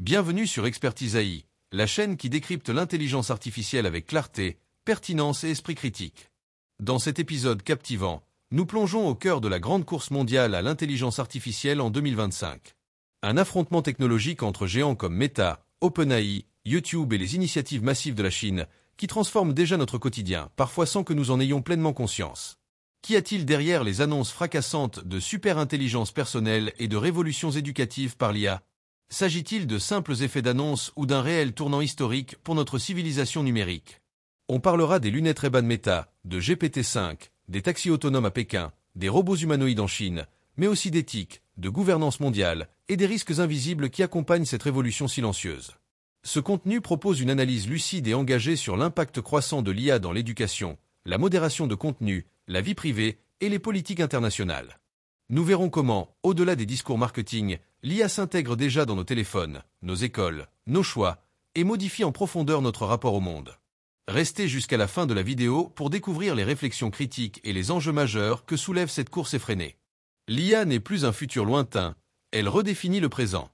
Bienvenue sur Expertise AI, la chaîne qui décrypte l'intelligence artificielle avec clarté, pertinence et esprit critique. Dans cet épisode captivant, nous plongeons au cœur de la grande course mondiale à l'intelligence artificielle en 2025. Un affrontement technologique entre géants comme Meta, OpenAI, YouTube et les initiatives massives de la Chine qui transforment déjà notre quotidien, parfois sans que nous en ayons pleinement conscience. Qu'y a-t-il derrière les annonces fracassantes de super-intelligence personnelle et de révolutions éducatives par l'IA? S'agit-il de simples effets d'annonce ou d'un réel tournant historique pour notre civilisation numérique? On parlera des lunettes Ray-Ban Meta, de GPT-5, des taxis autonomes à Pékin, des robots humanoïdes en Chine, mais aussi d'éthique, de gouvernance mondiale et des risques invisibles qui accompagnent cette révolution silencieuse. Ce contenu propose une analyse lucide et engagée sur l'impact croissant de l'IA dans l'éducation, la modération de contenu, la vie privée et les politiques internationales. Nous verrons comment, au-delà des discours marketing, l'IA s'intègre déjà dans nos téléphones, nos écoles, nos choix, et modifie en profondeur notre rapport au monde. Restez jusqu'à la fin de la vidéo pour découvrir les réflexions critiques et les enjeux majeurs que soulève cette course effrénée. L'IA n'est plus un futur lointain, elle redéfinit le présent.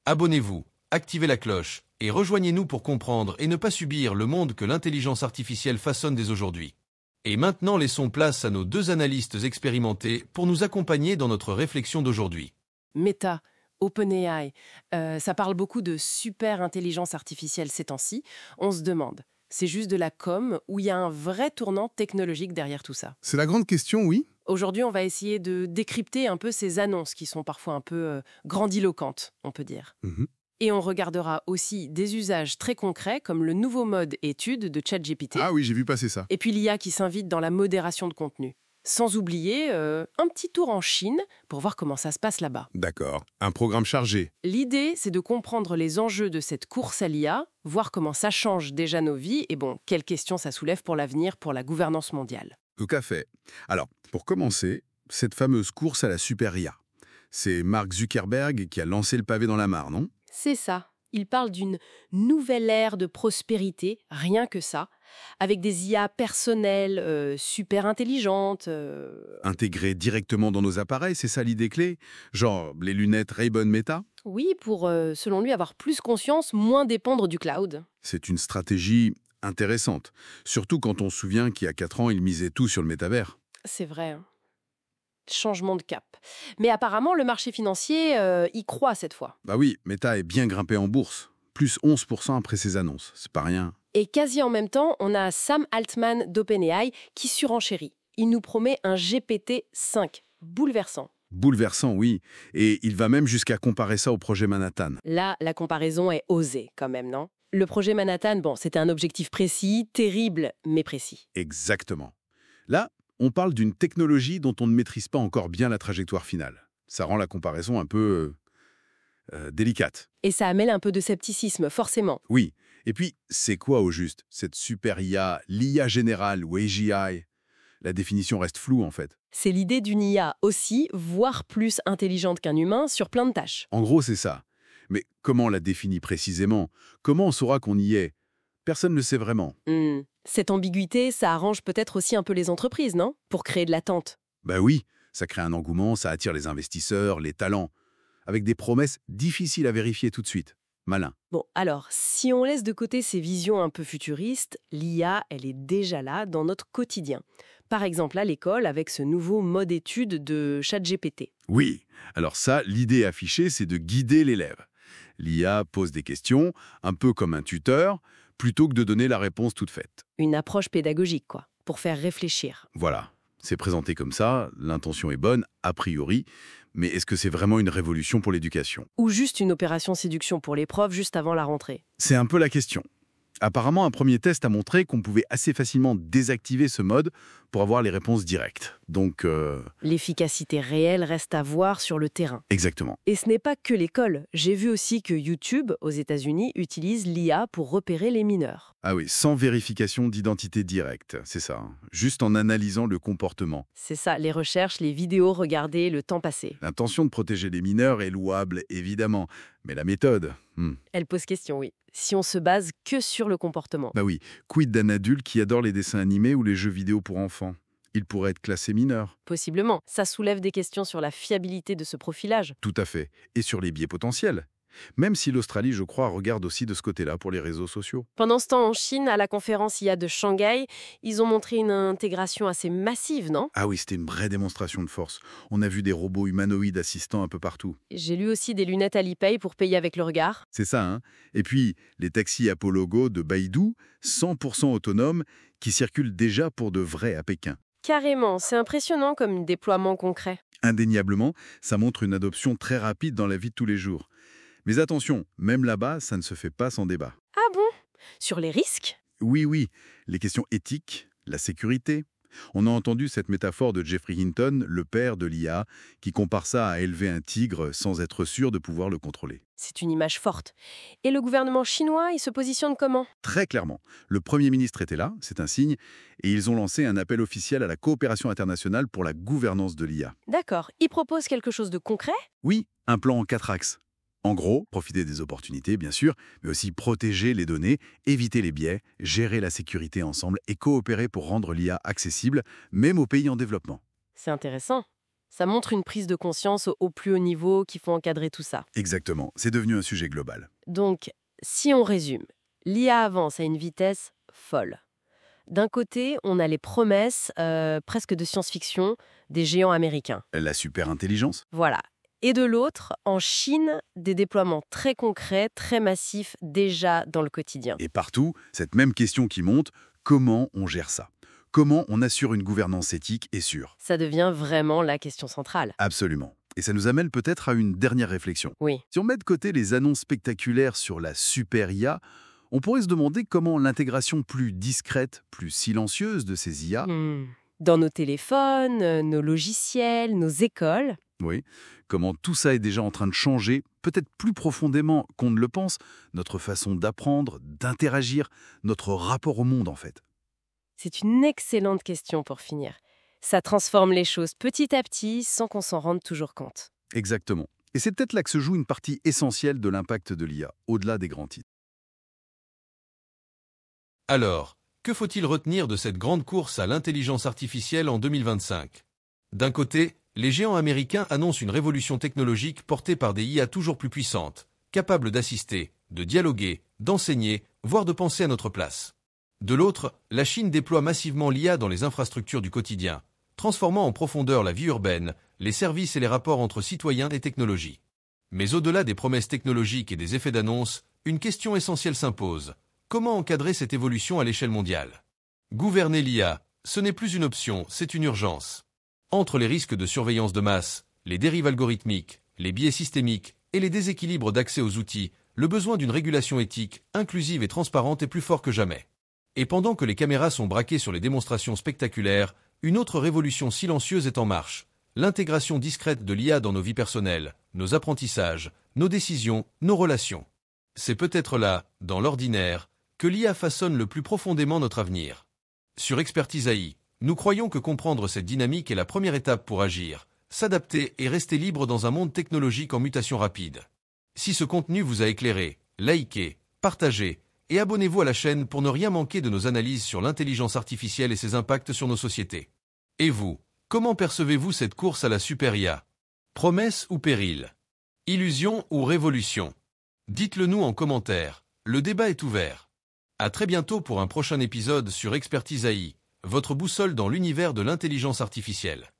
Abonnez-vous, activez la cloche, et rejoignez-nous pour comprendre et ne pas subir le monde que l'intelligence artificielle façonne dès aujourd'hui. Et maintenant laissons place à nos deux analystes expérimentés pour nous accompagner dans notre réflexion d'aujourd'hui. Meta, OpenAI, ça parle beaucoup de super intelligence artificielle ces temps-ci. On se demande, c'est juste de la com ou il y a un vrai tournant technologique derrière tout ça? C'est la grande question, oui. Aujourd'hui, on va essayer de décrypter un peu ces annonces qui sont parfois un peu grandiloquentes, on peut dire. Et on regardera aussi des usages très concrets comme le nouveau mode étude de ChatGPT. Ah oui, j'ai vu passer ça. Et puis l'IA qui s'invite dans la modération de contenu. Sans oublier un petit tour en Chine pour voir comment ça se passe là-bas. D'accord. Un programme chargé. L'idée, c'est de comprendre les enjeux de cette course à l'IA, voir comment ça change déjà nos vies et quelles questions ça soulève pour l'avenir, pour la gouvernance mondiale. Tout à fait. Alors, pour commencer, cette fameuse course à la super IA. C'est Mark Zuckerberg qui a lancé le pavé dans la mare, non? C'est ça. Il parle d'une nouvelle ère de prospérité, rien que ça, avec des IA personnelles, super intelligentes. Intégrées directement dans nos appareils, c'est ça l'idée clé? Genre les lunettes Ray-Ban Meta? Oui, pour, selon lui, avoir plus conscience, moins dépendre du cloud. C'est une stratégie intéressante. Surtout quand on se souvient qu'il y a 4 ans, il misait tout sur le métavers. C'est vrai. Changement de cap. Mais apparemment, le marché financier y croit cette fois. Bah oui, Meta est bien grimpé en bourse. Plus 11% après ses annonces. C'est pas rien. Et quasi en même temps, on a Sam Altman d'OpenAI qui surenchérit. Il nous promet un GPT-5. Bouleversant. Bouleversant, oui. Et il va même jusqu'à comparer ça au projet Manhattan. Là, la comparaison est osée quand même, non? Le projet Manhattan, c'était un objectif précis, terrible, mais précis. Exactement. Là, on parle d'une technologie dont on ne maîtrise pas encore bien la trajectoire finale. Ça rend la comparaison un peu délicate. Et ça mêle un peu de scepticisme, forcément. Oui. Et puis, c'est quoi au juste, cette super IA, l'IA générale ou AGI? La définition reste floue, en fait. C'est l'idée d'une IA aussi, voire plus intelligente qu'un humain, sur plein de tâches. En gros, c'est ça. Mais comment on la définit précisément? Comment on saura qu'on y est? Personne ne le sait vraiment. Cette ambiguïté, ça arrange peut-être aussi un peu les entreprises, non? Pour créer de l'attente. Bah oui, ça crée un engouement, ça attire les investisseurs, les talents, avec des promesses difficiles à vérifier tout de suite. Malin. Bon, alors, si on laisse de côté ces visions un peu futuristes, l'IA, elle est déjà là dans notre quotidien. Par exemple, à l'école, avec ce nouveau mode étude de ChatGPT. Oui, alors ça, l'idée affichée, c'est de guider l'élève. L'IA pose des questions, un peu comme un tuteur, plutôt que de donner la réponse toute faite. Une approche pédagogique, quoi, pour faire réfléchir. Voilà, c'est présenté comme ça, l'intention est bonne, a priori, mais est-ce que c'est vraiment une révolution pour l'éducation? Ou juste une opération séduction pour les profs juste avant la rentrée. C'est un peu la question. Apparemment, un premier test a montré qu'on pouvait assez facilement désactiver ce mode pour avoir les réponses directes. Donc, L'efficacité réelle reste à voir sur le terrain. exactement. Et ce n'est pas que l'école. J'ai vu aussi que YouTube, aux États-Unis, utilise l'IA pour repérer les mineurs. Ah oui, sans vérification d'identité directe, c'est ça. Juste en analysant le comportement. C'est ça, les recherches, les vidéos regardées, le temps passé. L'intention de protéger les mineurs est louable, évidemment. Mais la méthode, Elle pose question, oui. Si on se base que sur le comportement. bah oui, quid d'un adulte qui adore les dessins animés ou les jeux vidéo pour enfants? Il pourrait être classé mineur. Possiblement. Ça soulève des questions sur la fiabilité de ce profilage. Tout à fait. Et sur les biais potentiels. Même si l'Australie, je crois, regarde aussi de ce côté-là pour les réseaux sociaux. Pendant ce temps, en Chine, à la conférence IA de Shanghai, ils ont montré une intégration assez massive, non? Ah oui, c'était une vraie démonstration de force. On a vu des robots humanoïdes assistants un peu partout. J'ai lu aussi des lunettes Alipay pour payer avec le regard. C'est ça, hein. Et puis, les taxis Apollo Go de Baidu, 100% autonomes, qui circulent déjà pour de vrai à Pékin. Carrément, c'est impressionnant comme déploiement concret. Indéniablement, ça montre une adoption très rapide dans la vie de tous les jours. Mais attention, même là-bas, ça ne se fait pas sans débat. Ah bon? Sur les risques? Oui, les questions éthiques, la sécurité. On a entendu cette métaphore de Geoffrey Hinton, le père de l'IA, qui compare ça à élever un tigre sans être sûr de pouvoir le contrôler. C'est une image forte. Et le gouvernement chinois, il se positionne comment? Très clairement, le Premier ministre était là, c'est un signe, et ils ont lancé un appel officiel à la coopération internationale pour la gouvernance de l'IA. D'accord. Il propose quelque chose de concret? Oui, un plan en 4 axes. En gros, profiter des opportunités, bien sûr, mais aussi protéger les données, éviter les biais, gérer la sécurité ensemble et coopérer pour rendre l'IA accessible, même aux pays en développement. C'est intéressant. Ça montre une prise de conscience au plus haut niveau qu'il faut encadrer tout ça. Exactement, c'est devenu un sujet global. Donc, si on résume, l'IA avance à une vitesse folle. D'un côté, on a les promesses, presque de science-fiction, des géants américains. La super-intelligence. Voilà. Et de l'autre, en Chine, des déploiements très concrets, très massifs, déjà dans le quotidien. Et partout, cette même question qui monte, comment on gère ça? Comment on assure une gouvernance éthique et sûre? Ça devient vraiment la question centrale. Absolument. Et ça nous amène peut-être à une dernière réflexion. Oui. Si on met de côté les annonces spectaculaires sur la super IA, on pourrait se demander comment l'intégration plus discrète, plus silencieuse de ces IA... Dans nos téléphones, nos logiciels, nos écoles... Oui, comment tout ça est déjà en train de changer, peut-être plus profondément qu'on ne le pense, notre façon d'apprendre, d'interagir, notre rapport au monde en fait. C'est une excellente question pour finir. Ça transforme les choses petit à petit sans qu'on s'en rende toujours compte. Exactement. Et c'est peut-être là que se joue une partie essentielle de l'impact de l'IA, au-delà des grands titres. Alors, que faut-il retenir de cette grande course à l'intelligence artificielle en 2025? D'un côté, les géants américains annoncent une révolution technologique portée par des IA toujours plus puissantes, capables d'assister, de dialoguer, d'enseigner, voire de penser à notre place. De l'autre, la Chine déploie massivement l'IA dans les infrastructures du quotidien, transformant en profondeur la vie urbaine, les services et les rapports entre citoyens et technologies. Mais au-delà des promesses technologiques et des effets d'annonce, une question essentielle s'impose. Comment encadrer cette évolution à l'échelle mondiale? Gouverner l'IA, ce n'est plus une option, c'est une urgence. Entre les risques de surveillance de masse, les dérives algorithmiques, les biais systémiques et les déséquilibres d'accès aux outils, le besoin d'une régulation éthique, inclusive et transparente est plus fort que jamais. Et pendant que les caméras sont braquées sur les démonstrations spectaculaires, une autre révolution silencieuse est en marche. L'intégration discrète de l'IA dans nos vies personnelles, nos apprentissages, nos décisions, nos relations. C'est peut-être là, dans l'ordinaire, que l'IA façonne le plus profondément notre avenir. Sur Expertise AI, nous croyons que comprendre cette dynamique est la première étape pour agir, s'adapter et rester libre dans un monde technologique en mutation rapide. Si ce contenu vous a éclairé, likez, partagez et abonnez-vous à la chaîne pour ne rien manquer de nos analyses sur l'intelligence artificielle et ses impacts sur nos sociétés. Et vous, comment percevez-vous cette course à la super IA? Promesse ou péril? Illusion ou révolution? Dites-le nous en commentaire, le débat est ouvert. À très bientôt pour un prochain épisode sur Expertise AI, votre boussole dans l'univers de l'intelligence artificielle.